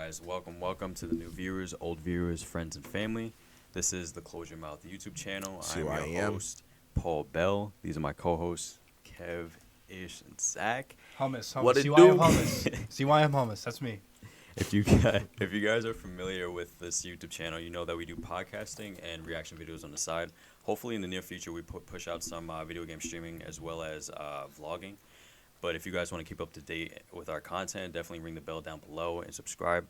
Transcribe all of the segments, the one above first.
guys, welcome to the new viewers, old viewers, friends, and family. This is the Close Your Mouth YouTube channel. I'm your host, Paul Bell. These are my co-hosts, Kev, Ish, and Zach. Hummus. What it CYM do? Hummus. CYM Hummus. That's me. If you guys are familiar with this YouTube channel, you know that we do podcasting and reaction videos on the side. Hopefully, in the near future, we push out some video game streaming as well as vlogging. But if you guys want to keep up to date with our content, definitely ring the bell down below and subscribe.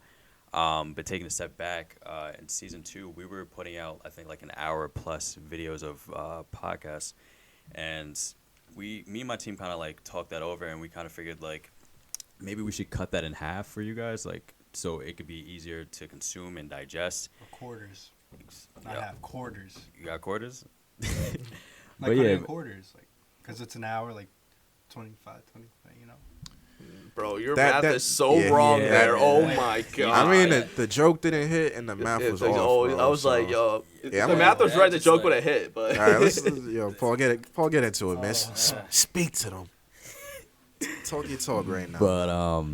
But taking a step back, in season 2, we were putting out, I think, like an hour plus videos of podcasts. And me and my team kind of like talked that over, and we kind of figured like maybe we should cut that in half for you guys, like so it could be easier to consume and digest. Or quarters. Yeah. I have quarters. You got quarters? Like quarters, like, because it's an hour, like 25, you know. Bro, your math is so wrong there. Oh my god. I mean, the joke didn't hit and the math was off. Bro, I was so. like, yo, Yeah, the math was right. The joke would have hit, but. All right, let's Paul, get into it, man. Speak to them. Talk your talk right now. But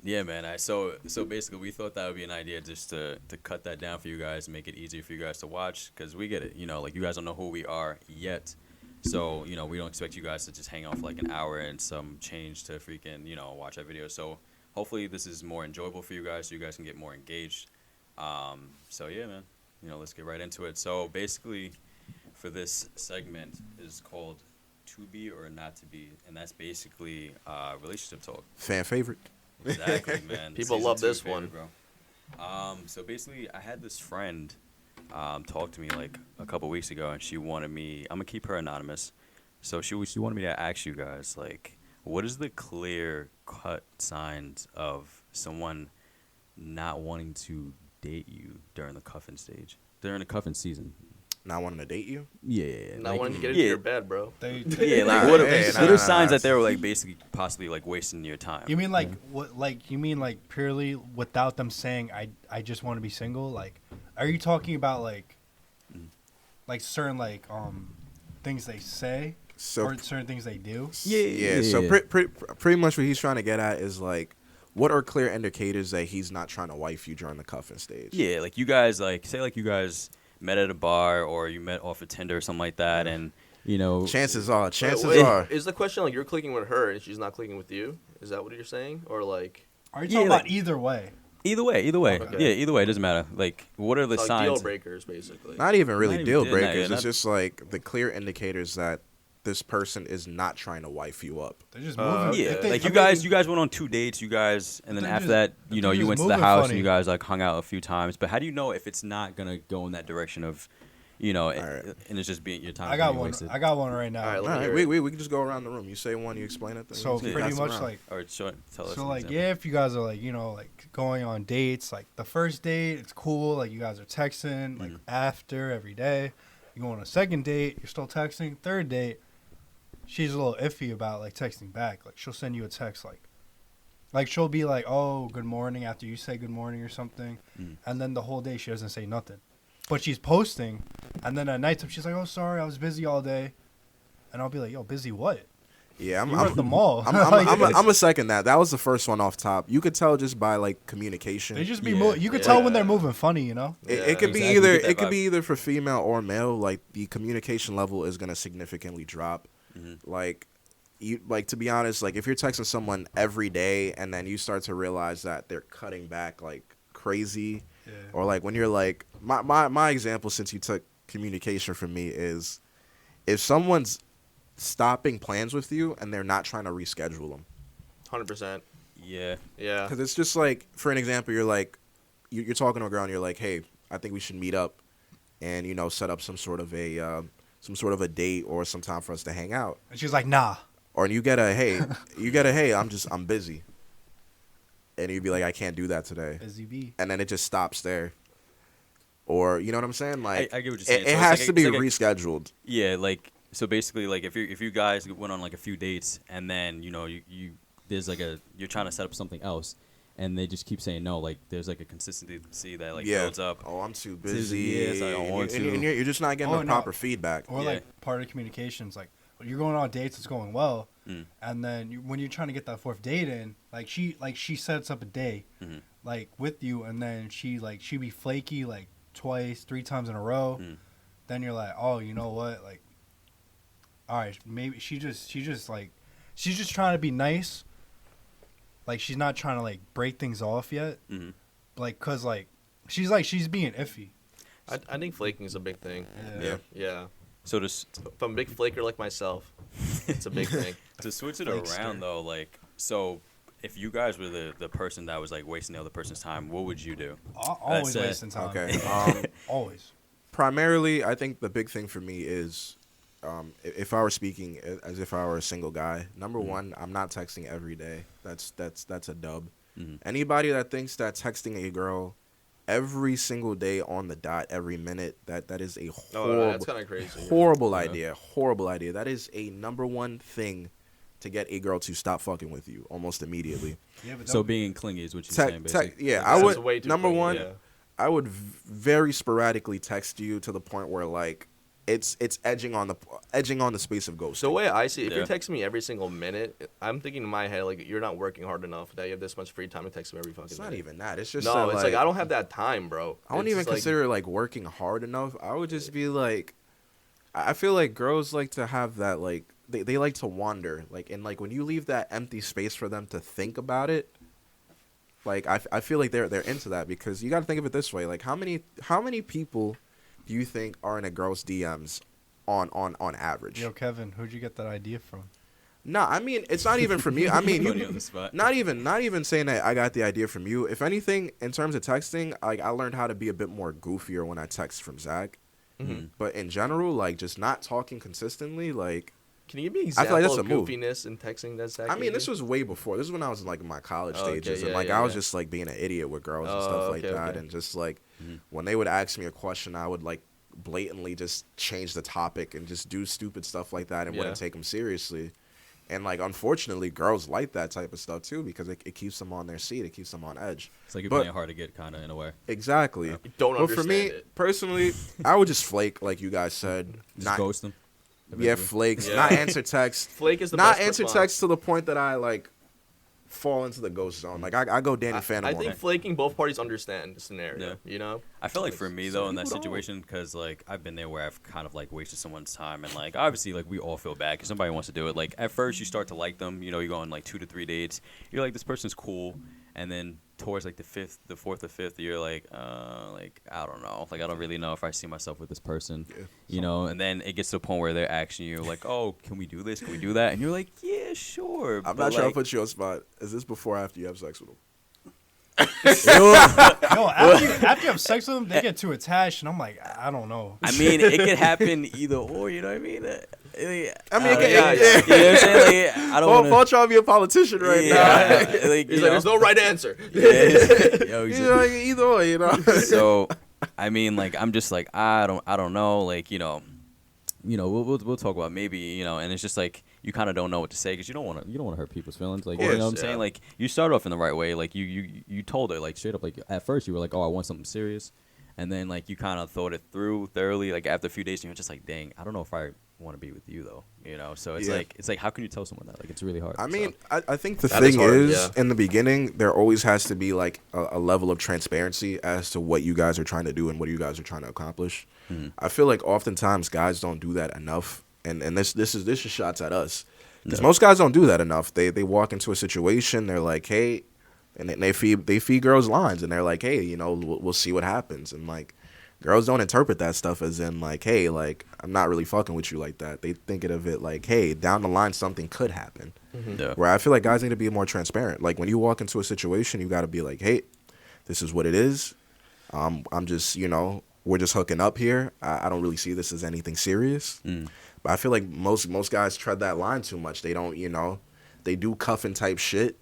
yeah, man. So basically, we thought that would be an idea just to cut that down for you guys, make it easier for you guys to watch, because we get it. You know, like you guys don't know who we are yet. So, you know, we don't expect you guys to just hang on for like an hour and some change to freaking, you know, watch that video. So hopefully this is more enjoyable for you guys so you guys can get more engaged. So, yeah, man, you know, let's get right into it. So basically for this segment is called To Be or Not To Be. And that's basically relationship talk. Fan favorite. Exactly, man. People love this one. Bro. So basically I had this friend talked to me like a couple weeks ago, and she wanted me. I'm gonna keep her anonymous. So she wanted me to ask you guys, like, what is the clear cut signs of someone not wanting to date you during the cuffing stage, during the cuffing season? Not wanting to date you? Yeah. Not like, wanting to get into your bed, bro. Yeah, like what are signs that they're like basically possibly like wasting your time? You mean like what? Like you mean like purely without them saying I just want to be single? Like, are you talking about like certain like things they say or certain things they do? Yeah. So pretty much what he's trying to get at is like, what are clear indicators that he's not trying to wife you during the cuffing stage? Yeah, like you guys like say like you guys met at a bar or you met off of Tinder or something like that, and you know chances are is the question like you're clicking with her and she's not clicking with you? Is that what you're saying, or like are you talking about either way? Either way. Okay. Yeah, either way, it doesn't matter. Like, what are the like signs? deal breakers, basically. Not even really deal breakers. Yeah, it's just like the clear indicators that this person is not trying to wife you up. They're just moving. Yeah, like you guys went on 2 dates, you guys, and then after that, you know, you went to the house and you guys like hung out a few times. But how do you know if it's not gonna go in that direction of, you know, and it's just being your time? I got one. I got one right now. All right, we can just go around the room. You say one, you explain it. Then so pretty much like. All right, tell us. So like, yeah, if you guys are like, you know, like going on dates, like the first date, it's cool. Like you guys are texting, like after every day. You go on a second date, you're still texting. Third date, she's a little iffy about like texting back. Like she'll send you a text like she'll be like, oh, good morning after you say good morning or something, and then the whole day she doesn't say nothing. But she's posting, and then at nighttime she's like, "Oh, sorry, I was busy all day," and I'll be like, "Yo, busy what?" Yeah, I'm at the mall. I'm a second that. That was the first one off top. You could tell just by like communication. They just be you could tell when they're moving funny, you know. It could be either either for female or male. Like the communication level is gonna significantly drop. Like to be honest, like if you're texting someone every day and then you start to realize that they're cutting back like crazy. Yeah. Or like when you're like my example, since you took communication from me, is if someone's stopping plans with you and they're not trying to reschedule them. 100%. Yeah. Because it's just like, for an example, you're like you're talking to a girl and you're like, hey, I think we should meet up and you know set up some sort of a date or some time for us to hang out. And she's like, nah. Or you get a hey, I'm busy. And you'd be like, I can't do that today. Busy bee. And then it just stops there. Or, you know what I'm saying? Like, I get what you're saying. It has to be rescheduled. Yeah, like, so basically, like, if you guys went on, like, a few dates, and then, you know, there's, like, you're trying to set up something else, and they just keep saying no, like, there's, like, a consistency that, like, builds up. Oh, I'm too busy. Yeah, I don't want to. And you're just not getting the proper feedback. Or, like, part of communications, like, when you're going on dates, it's going well, and then when you're trying to get that fourth date in, like she sets up a day, like with you, and then she be flaky like twice, 3 times in a row, then you're like, oh, you know what, like, all right, maybe she's just trying to be nice, like she's not trying to like break things off yet, like, cause like she's being iffy. I think flaking is a big thing. Yeah. So just If I'm a big flaker like myself, it's a big thing. to switch it Flakester. around though, like, so if you guys were the person that was like wasting the other person's time, what would you do? Always That's it. wasting time. Okay. Always. Primarily, I think the big thing for me is, if I were speaking as if I were a single guy, number one, I'm not texting every day. That's a dub. Anybody that thinks that texting a girl every single day on the dot, every minute, that is a horrible, that's kind of crazy. horrible idea. Horrible idea. That is a number one thing to get a girl to stop fucking with you almost immediately. Yeah, but So being clingy is what you're saying, basically. Yeah, I That's would. way too Number clingy, one, yeah. I would very sporadically text you to the point where like it's edging on the space of ghost. So the way I see it, if Yeah. you're texting me every single minute, I'm thinking in my head, like, you're not working hard enough that you have this much free time to text me every fucking It's minute. not even that. It's just No, that, it's like, I don't have that time, bro. I wouldn't It's even just, like, consider it like working hard enough. I would just be like, I feel like girls like to have that, like they like to wander, like, and like when you leave that empty space for them to think about it, like I feel like they're into that, because you got to think of it this way, like how many people do you think are in a girl's DMs on average? Yo, Kevin, who'd you get that idea from? No, I mean, it's not even from you. I mean, Putting you on the spot. not even saying that I got the idea from you. If anything, in terms of texting, like I learned how to be a bit more goofier when I text from Zach. But in general, like just not talking consistently, like Can you give me an I feel example like that's of a move. goofiness in texting that's I mean, this was way before. This is when I was in like my college Oh, okay, stages, and yeah, like yeah, I was yeah. just like being an idiot with girls and Oh, stuff like okay, that, okay. and just like when they would ask me a question, I would like blatantly just change the topic and just do stupid stuff like that and Yeah. wouldn't take them seriously. And like unfortunately, girls like that type of stuff too, because it keeps them on their seat, it keeps them on edge. It's like you're But- playing hard to get, kind of, in a way. Exactly. You don't But for understand me it. personally, I would just flake, like you guys said. Just ghost them. Yeah, eventually. flakes. Yeah. Not answer text. Flake is the Not best answer response. text to the point that I like fall into the ghost zone. Like I go Danny Phantom I on think it. flaking, both parties understand the scenario. Yeah. You know. I feel like for me Some though in that people don't. situation, because like I've been there where I've kind of like wasted someone's time, and like obviously like we all feel bad because somebody wants to do it. Like at first you start to like them, you know, you go on like 2 to 3 dates, you're like, this person's cool, and then towards like the 4th or 5th, you're like I don't know, like I don't really know if I see myself with this person, you know. And then it gets to a point where they're asking you like, oh, can we do this? Can we do that? And you're like, yeah, sure. I'm but, not trying to like, put you on spot. Is this before or after you have sex with them? Yo, after you have sex with them, they get too attached, and I'm like, I don't know. I mean, it could happen either or. You know what I mean? I mean, yeah, yeah. You know what I'm saying? Like, I don't Paul want trying to be a politician right Yeah. now. like, He's you like, know. there's no right answer. Yo, You know, either or, you know. so I mean, like I'm just like I don't know, like you know we'll talk about maybe, you know, and it's just like you kind of don't know what to say because you don't want to hurt people's feelings, like you know what I'm course, saying. yeah. Like you start off in the right way, like you told her like straight up, like at first you were like, oh, I want something serious, and then like you kind of thought it through thoroughly, like after a few days and you're just like, dang, I don't know if I want to be with you though, you know. So it's Yeah. like how can you tell someone that? Like it's really hard. I so. mean, I think the That is thing hard, is, yeah. in the beginning, there always has to be like a level of transparency as to what you guys are trying to do and what you guys are trying to accomplish. I feel like oftentimes guys don't do that enough, and this is shots at us, because most guys don't do that enough. They walk into a situation, they're like, hey, and they feed girls lines, and they're like, hey, you know, we'll see what happens, and like. Girls don't interpret that stuff as in like, hey, like I'm not really fucking with you like that. They think of it like, hey, down the line something could happen. Yeah. Where I feel like guys need to be more transparent. Like when you walk into a situation, you got to be like, hey, this is what it is. I'm just, you know, we're just hooking up here. I don't really see this as anything serious. But I feel like most guys tread that line too much. They don't, you know, they do cuffing type shit.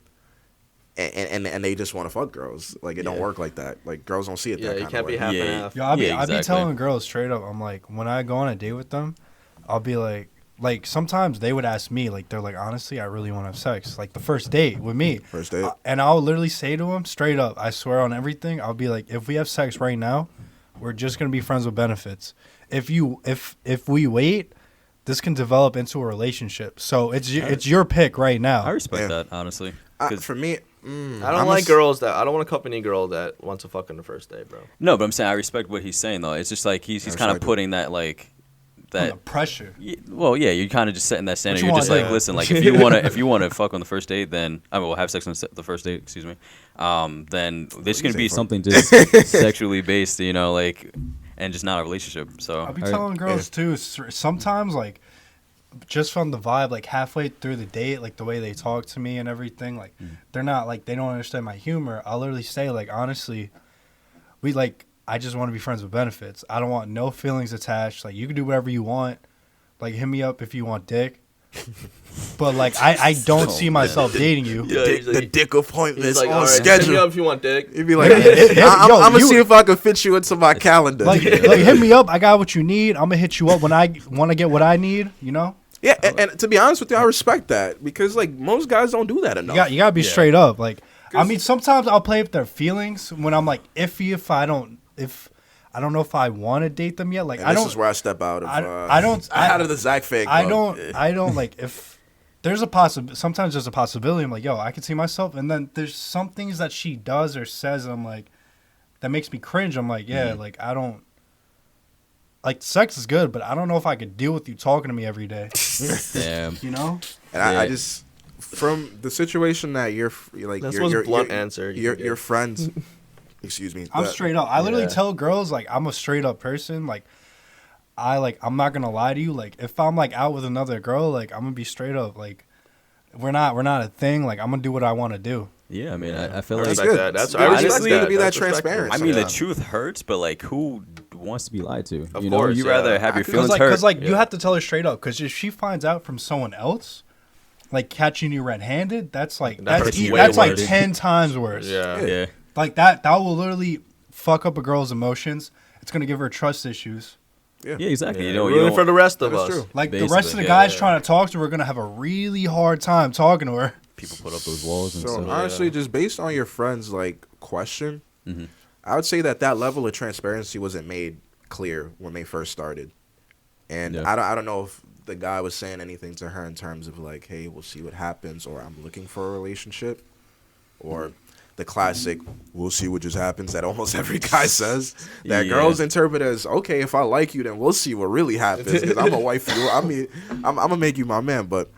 And they just want to fuck girls. Like, it don't work like that. Like, girls don't see it Yeah, that you kind can't of be way. half Yeah. and half. Yo, I be exactly. telling girls straight up, I'm like, when I go on a date with them, I'll be like sometimes they would ask me, like, they're like, honestly, I really want to have sex. Like, the first date with me. First date. And I'll literally say to them straight up, I swear on everything, I'll be like, if we have sex right now, we're just going to be friends with benefits. If we wait, this can develop into a relationship. So it's your pick right now. I respect Yeah. that, honestly. 'Cause- For me, I don't like girls that. I don't want to accompany a girl that wants to fuck on the first day, bro. No, but I'm saying I respect what he's saying though. It's just like he's kind of putting that like that the pressure. Well, yeah, you're kind of just setting that standard. What you You're just want, like, yeah. listen, like if you want to fuck on the first date, then I mean, we'll have sex on the first date. Excuse me. Then there's gonna be something just sexually based, you know, like, and just not a relationship. So I'll be telling girls too. Sometimes like. Just from the vibe, like halfway through the date, like the way they talk to me and everything, like they're not like they don't understand my humor. I'll literally say like honestly, I just want to be friends with benefits. I don't want no feelings attached. Like you can do whatever you want. Like hit me up if you want dick. But like I don't see myself dating you. The dick appointments like, on right, schedule. Hit me up if you want dick. You'd be like, I'm gonna see if I can fit you into my calendar. Like hit me up. I got what you need. I'm gonna hit you up when I want to get what I need. You know. Yeah, and to be honest with you, I respect that because like most guys don't do that enough. You gotta be straight up. Like I mean, sometimes I'll play with their feelings when I'm like iffy if I don't know if I want to date them yet. Like and this is where I step out of. Out of the Zach fake. I don't like if there's a sometimes there's a possibility. I'm like, yo, I can see myself, and then there's some things that she does or says. I'm like, that makes me cringe. I'm like, yeah, like I don't. Like, sex is good, but I don't know if I could deal with you talking to me every day. Damn. You know? And I just, from the situation that you're like, That's your blunt answer. Your friends, excuse me. I'm straight up. I literally tell girls, like, I'm a straight up person. Like, I'm not going to lie to you. Like, if I'm, like, out with another girl, like, I'm going to be straight up. Like, we're not a thing. Like, I'm going to do what I want to do. Yeah, I mean, I feel I like respect that. That's I honestly honestly to be that transparent. I mean, the truth hurts, but like, who wants to be lied to? Of you know, course, you rather have your feelings hurt. Because like you have to tell her straight up. Because if she finds out from someone else, like catching you red-handed, that's like that's like 10 times worse. Yeah. Like that will literally fuck up a girl's emotions. It's gonna give her trust issues. Yeah, exactly. Yeah, you know, ruin for the rest of us. true. Like the rest of the guys trying to talk to her are gonna have a really hard time talking to her. People put up those walls and So stuff. honestly, just based on your friend's like question, I would say that level of transparency wasn't made clear when they first started, and I don't know if the guy was saying anything to her in terms of like, hey, we'll see what happens, or I'm looking for a relationship, or the classic, we'll see what just happens that almost every guy says. That girls interpret as, okay, if I like you, then we'll see what really happens. Because I'm a wife for you. I mean, I'm gonna make you my man. But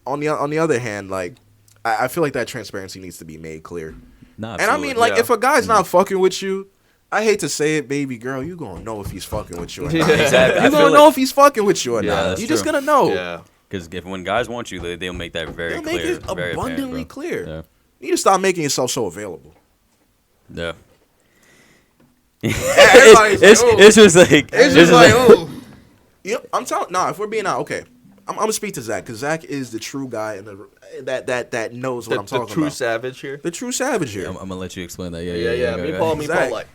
on the other hand, like, I feel like that transparency needs to be made clear. Nah, and I mean, like, if a guy's not fucking with you, I hate to say it, baby girl, you gonna know if he's fucking with you or not. Exactly. You gonna know if he's fucking with you or not. that's You just true. gonna know. Yeah. Because when guys want you, they'll make that very They'll clear. make it very abundantly apparent, bro. clear. Yeah. You need to stop making yourself so available. Yeah. Everybody's like, oh. It's just like It's just like, oh. Yep, I'm telling. Nah, if we're being out, okay. I'm gonna speak to Zach because Zach is the true guy and that knows what I'm talking about. The true savage here. The true savage here. I'm gonna let you explain that. Yeah. Me, Paul, like.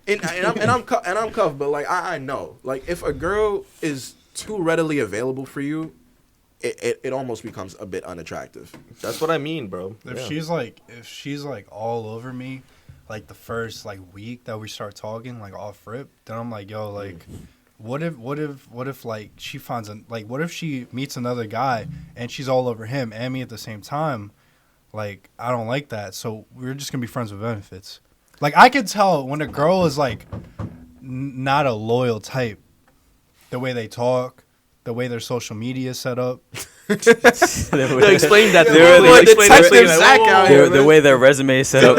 And I'm cuffed, but like I know, like if a girl is too readily available for you, it almost becomes a bit unattractive. That's what I mean, bro. If she's like all over me, like the first like week that we start talking, like off rip, then I'm like, yo, like, what if like she finds what if she meets another guy and she's all over him and me at the same time? Like, I don't like that. So we're just gonna be friends with benefits. Like, I can tell when a girl is like not a loyal type, the way they talk, the way their social media is set up. Explain that. The way their resume is set up.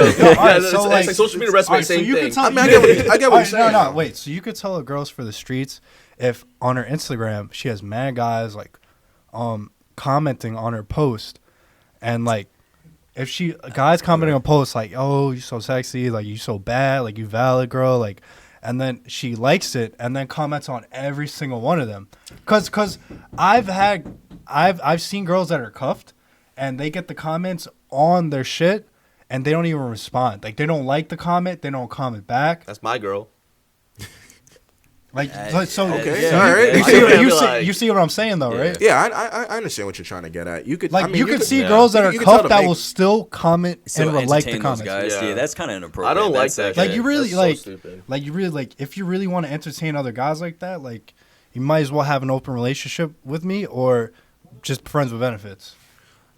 So like social media resume, same thing. Tell, I get what you're saying. No, wait. So you could tell a girls for the streets if on her Instagram she has mad guys like commenting on her post, and like if she guys commenting on posts like, oh, you so sexy, like you so bad, like you valid girl, like, and then she likes it and then comments on every single one of them. Cause I've seen girls that are cuffed and they get the comments on their shit and they don't even respond. Like, they don't like the comment, they don't comment back. That's my girl. Like, so okay, so all right. you see what I'm saying though, right? Yeah, I understand what you're trying to get at. You could like, I mean, you could see yeah. girls that are You can tell cuffed to that make- will still comment So and like the entertain those comments. guys. Yeah. Yeah, that's kind of inappropriate. I don't like That's that. Like, you really That's so like, stupid. like you really like, if you really want to entertain other guys like that, like, you might as well have an open relationship with me or just friends with benefits.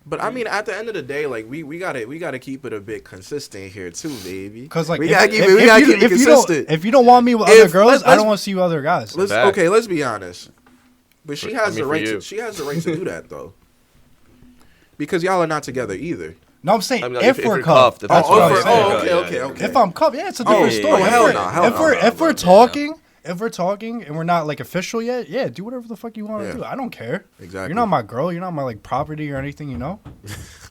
But I mean, at the end of the day, like we gotta keep it a bit consistent here too, baby. Because like we gotta keep it consistent. If you don't want me with other girls, I don't want to see you with other guys. Let's be honest. But she has the right you. she has the right to do that though. Because y'all are not together either. No, I'm saying like, if we're cuffed. that's what I'm saying. Okay. If I'm cuffed, yeah, it's a different story. If we're talking and we're not like official yet, yeah, do whatever the fuck you want to do. I don't care. Exactly. You're not my girl. You're not my like property or anything. You know.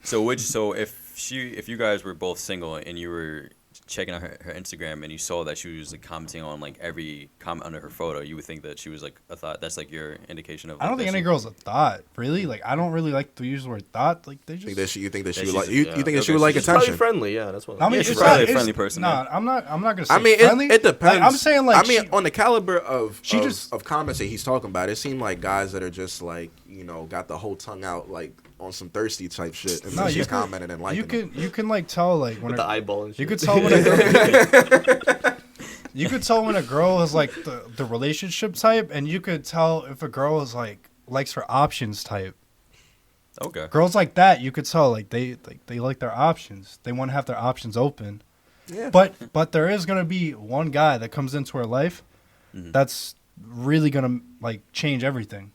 So if you guys were both single and you were checking out her Instagram and you saw that she was like commenting on like every comment under her photo, you would think that she was like a thought. That's like your indication of. Like, I don't think any girl's a thought. Really, like I don't really like to use the word thought. Like they just. You think that she Yeah, would like she's- you think that okay, she would like she's Probably attention? friendly, yeah. That's what. I mean, she's it's probably not, a friendly person. Nah, Yeah. I'm not gonna say. I mean, friendly. it depends. Like, I'm saying like. I mean, on the caliber of She just- of comments that he's talking about, it seemed like guys that are just like got the whole tongue out like on some thirsty type shit, and then she's commenting and liking. You can like tell like when with the eyeball and shit. you could tell when a girl. You could tell when a girl is like the relationship type, and you could tell if a girl is like likes her options type. Okay. Girls like that, you could tell like they like their options. They want to have their options open. Yeah. But there is gonna be one guy that comes into her life, that's really gonna like change everything.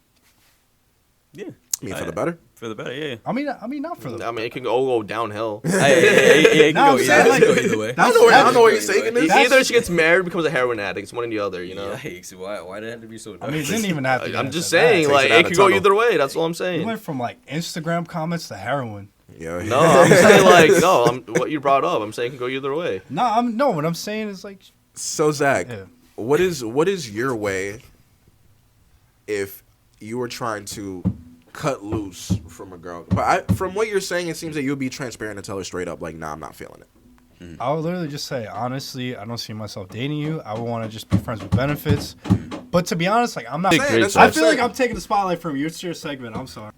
Yeah. I mean, for the better. For the better, yeah. I mean not for the. I mean, it can go downhill. It No, can I'm go saying, either way. That's- I know where you're taking this. Either she gets married, becomes a heroin addict. It's one or the other, you know. Yikes! Why did it have to be so? I mean, it didn't even have to. I'm just saying, Takes like it out it of could go tunnel. either way. That's all I'm We saying. went from like Instagram comments to heroin. Yeah. No, I'm saying like what you brought up. I'm saying it can go either way. No, what I'm saying is like. So Zach, Yeah. what is your way if you were trying to cut loose from a girl? But from what you're saying, it seems that you'll be transparent and tell her straight up, like, nah, I'm not feeling it. I would literally just say, honestly, I don't see myself dating you. I would want to just be friends with benefits. But to be honest, like, I'm not. That's what I I'm feel like saying. I'm taking the spotlight from you. It's your segment. I'm sorry.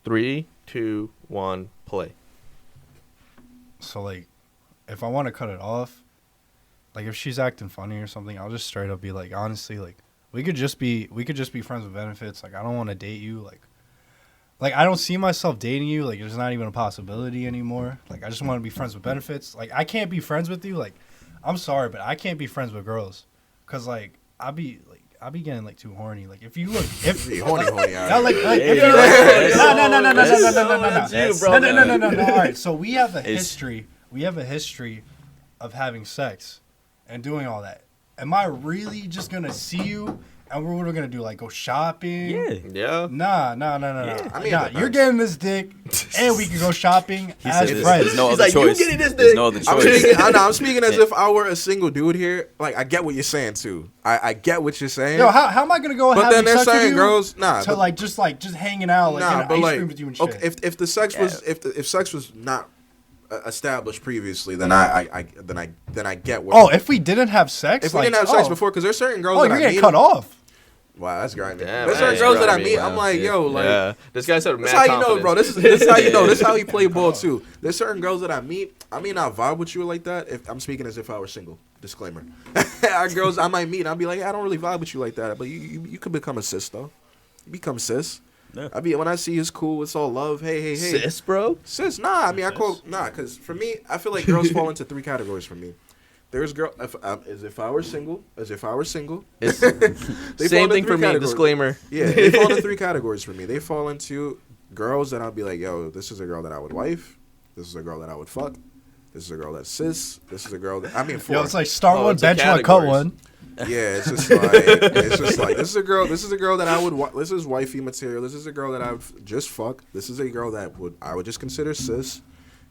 3, 2, 1, play. So, like, if I want to cut it off, like, if she's acting funny or something, I'll just straight up be like, honestly, like, we could just be friends with benefits. Like, I don't want to date you. Like, I don't see myself dating you. Like, there's not even a possibility anymore. Like, I just want to be friends with benefits. Like, I can't be friends with you. Like, I'm sorry, but I can't be friends with girls. Because, like, I'll be getting, like, too horny. Like, if you look... Horny out. No, like, if you look... No. All right, so we have a history. We have a history of having sex and doing all that. Am I really just going to see you... And what are we gonna do? Like go shopping? Yeah. Nah. I mean, Nah, you're getting this dick, and we can go shopping as said friends. there's no He's other like, you choice. getting this There's dick? no other I'm choice. speaking as if I were a single dude here. Like, I get what you're saying too. I get what you're saying. Yo, how am I gonna go? But have then there's sex with certain you girls, to just hanging out, like nah, in but ice like, cream with you and shit. okay, if the sex was if sex was not established previously, then I get what. Oh, if we didn't have sex, if we didn't have sex before, because there's certain girls that you're I getting meet. cut off. Wow, that's grimy. Damn, There's certain that's girls that I grimy, meet. wow. I'm like, yo, like. Yeah. This guy said That's mad how you know, confidence. bro. This is how you know. This is how he play ball too. There's certain girls that I meet. I may not vibe with you like that. If I'm speaking as if I were single. Disclaimer. Our girls I might meet. And I'll be like, I don't really vibe with you like that. But you could become a sis though. You become sis. Yeah. When I see you, it's cool. It's all love. Hey. Sis, bro. Sis. Nah. I mean, I call because for me, I feel like girls fall into 3 categories for me. There's girl as if I were single. It's They fall same into thing 3 for me. categories. Disclaimer. Yeah, they fall into 3 categories for me. They fall into girls that I'll be like, yo, this is a girl that I would wife. This is a girl that I would fuck. This is a girl that's cis. This is a girl that 4. Yo, it's like start one, it's a bench one, cut categories. one. Yeah, it's just like this is a girl that I would this is wifey material. This is a girl that I would just fuck. This is a girl that I would just consider cis.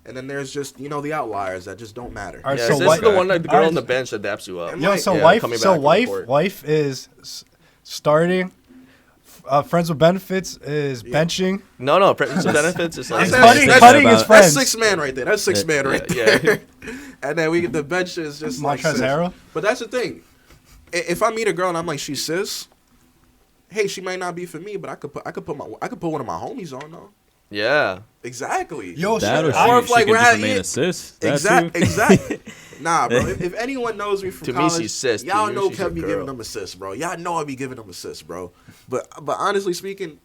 And then there's just the outliers that just don't matter. All right, Yeah, so this what- is the one that the girl Alright. on the bench that daps you up. Yo, Like, so yeah, coming back from the court. wife is starting. Friends with benefits is benching. No, friends with benefits is like Cutting is friends. That's 6 man right there. That's 6 man right yeah. there. And then the bench is just like cis. Montrezl. But that's the thing. If I meet a girl and I'm like, she's cis, hey, she might not be for me, but I could put one of my homies on though. Yeah. Exactly. Yo, That or shit, she, Or if, she like, could we're just at- remain yeah. a sis. Exactly. Nah, bro. If anyone knows me from To me, college, she's cis. To y'all you, know she's Kev a be girl. giving them a sis, bro. Y'all know I be giving them a sis, bro. But honestly speaking,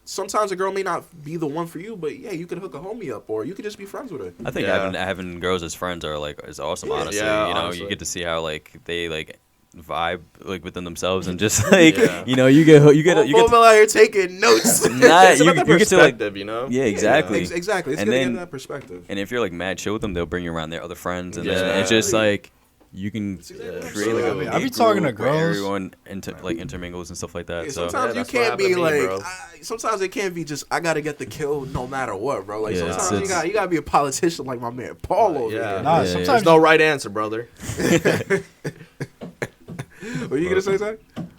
sometimes a girl may not be the one for you, but yeah, you could hook a homie up, or you could just be friends with her. I think having girls as friends is awesome. Honestly, Yeah, honestly. You get to see how they vibe within themselves and just you get Both out here taking notes. It's you about the get to like perspective, yeah, exactly. Exactly. It's and gonna then, get that perspective. And if you're like mad chill with them, they'll bring you around their other friends, and then Yeah. it's just like you can create like a I be big talking to group where girls. everyone intermingles and stuff like that. Yeah, So sometimes you that's what can't be happened to me, like. bro. Sometimes it can't be just I gotta get the kill no matter what, bro. Like Yeah, sometimes it's- you gotta be a politician like my man Paul over Yeah. here. Nah, Yeah, sometimes There's no right answer, brother. Were you gonna say something?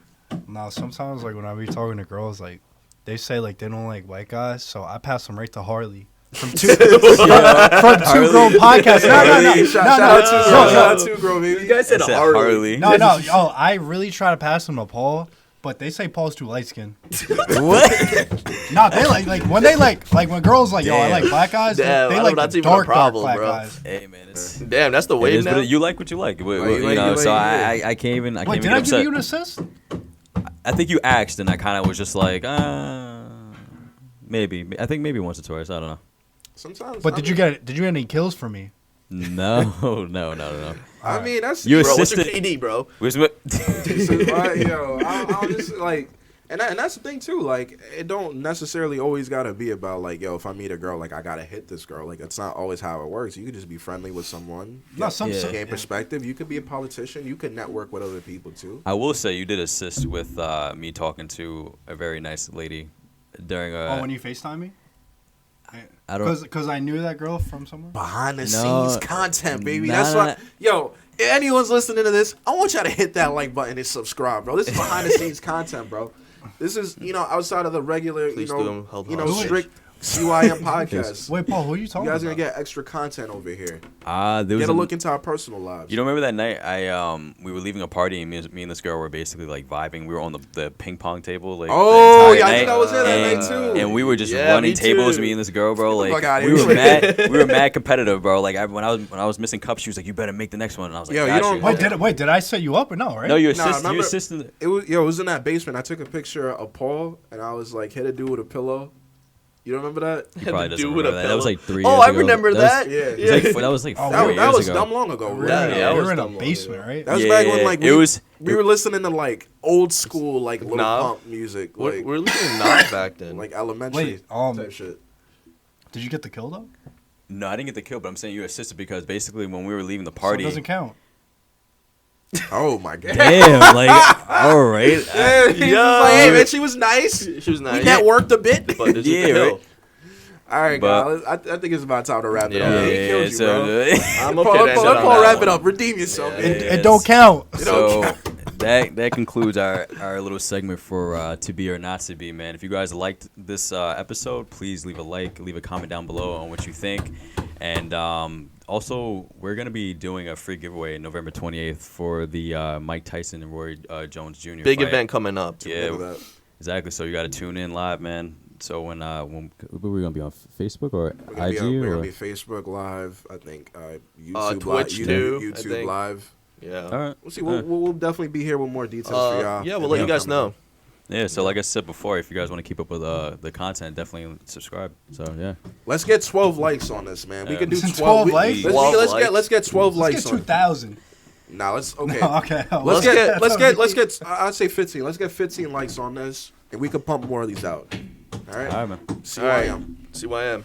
Nah, sometimes like when I be talking to girls, like they say like they don't like white guys, so I pass them right to Harley from two from Two Grown Podcast. No. Shout out to Grow, baby. You guys said I said Harley. No. Oh, I really try to pass them to Paul, but they say Paul's too light skinned. what? Nah, they like when they like when girls like yo, I Damn. like black guys. Damn, They I like know that's the even a dark problem, black bro. guys. Hey man, it's Damn, that's the it wave is, now. but you like what you like. you like- So yeah. I can't even Wait, get did I upset. give you an assist? I think you asked, and I kind of was just like, maybe. I think maybe once or twice. I don't know. Sometimes. But did you get any kills from me? No. I mean, that's You Bro, what's your assisted. KD, bro? yo. I'll just like. And that's the thing too. Like, it don't necessarily always gotta be about like, yo, if I meet a girl, like I gotta hit this girl. Like, it's not always how it works. You could just be friendly with someone. No, some Gain perspective. You could be a politician. You could network with other people too. I will say you did assist with me talking to a very nice lady during a. when you FaceTime me? I don't. Because I knew that girl from somewhere. Behind the No. scenes content, baby. Nah, That's nah, why. Yo, if anyone's listening to this, I want y'all to hit that like button and subscribe, bro. This is behind the scenes content, bro. This is, outside of the regular, Please do them. Hold on. strict CYM podcast. Wait, Paul, who are you talking You guys are about? gonna get extra content over here. There was Get a look into our personal lives. You don't remember that night? We were leaving a party and me and this girl were basically like vibing. We were on the ping pong table. Like, Oh, the yeah, entire I think night. I was there that and, night too. And we were just Yeah, running me tables. too. Me and this girl, bro. Get the Like fuck outta we here. were mad. We were mad competitive, bro. Like when I was missing cups, she was like, "You better make the next one." And I was like, Yo, you "Got don't- Wait, did I set you up or no? Right? No, you Nah, assisted. remember- You assisted. It was in that basement. I took a picture of Paul and I was like, hit a dude with a pillow. You don't remember that? He probably The doesn't dude with remember a that. That was pillow. like 3 Oh, years I ago. remember that. Yeah. That was like 4 That- years That was ago. dumb long ago. We're Yeah, in, that we was were in a dumb long basement, ago. right? That was Yeah, back when like we were listening to like old school like Little Nah. Pump music, like We're listening not back then. like elementary Wait, type shit. Did you get the kill though? No, I didn't get the kill, but I'm saying you assisted because basically when we were leaving the So it party. doesn't count. Oh my god. Damn, like all right. Yeah, he was just like, hey man, she was nice. She was We nice. networked a bit. But did you Yeah, kill? right. All right, But- guys. I think it's about time to wrap it Yeah. up. Yeah, He killed you, so, bro. I'm Paul, okay to end Paul, it let on Paul that wrap one. it up. Redeem yourself. Yeah. man. It don't count. So that concludes our little segment for to be or not to be, man. If you guys liked this episode, please leave a like, leave a comment down below on what you think, and also we're gonna be doing a free giveaway November 28th for the Mike Tyson and Roy Jones Jr. Big fight. event coming up. Yeah, Look at that. exactly. So you got to tune in live, man. So when we're gonna be on Facebook or We're gonna, IG we're or gonna be Facebook Live. I think YouTube Twitch Live, too, I YouTube think. Live. Yeah. all right. We'll see. We'll definitely be here with more details for y'all. Yeah, we'll let you guys know. Yeah, so like I said before, if you guys want to keep up with the content, definitely subscribe. So yeah, Let's get 12 likes on this, man. We Yeah. can do 12, 12 likes? 12 Let's likes. get 12 Let's likes get on. 2,000. Nah, let's okay. No, okay. Let's get. I'd say 15. Let's get 15 likes on this, and we can pump more of these out. All right. all right, man. CYM. CYM.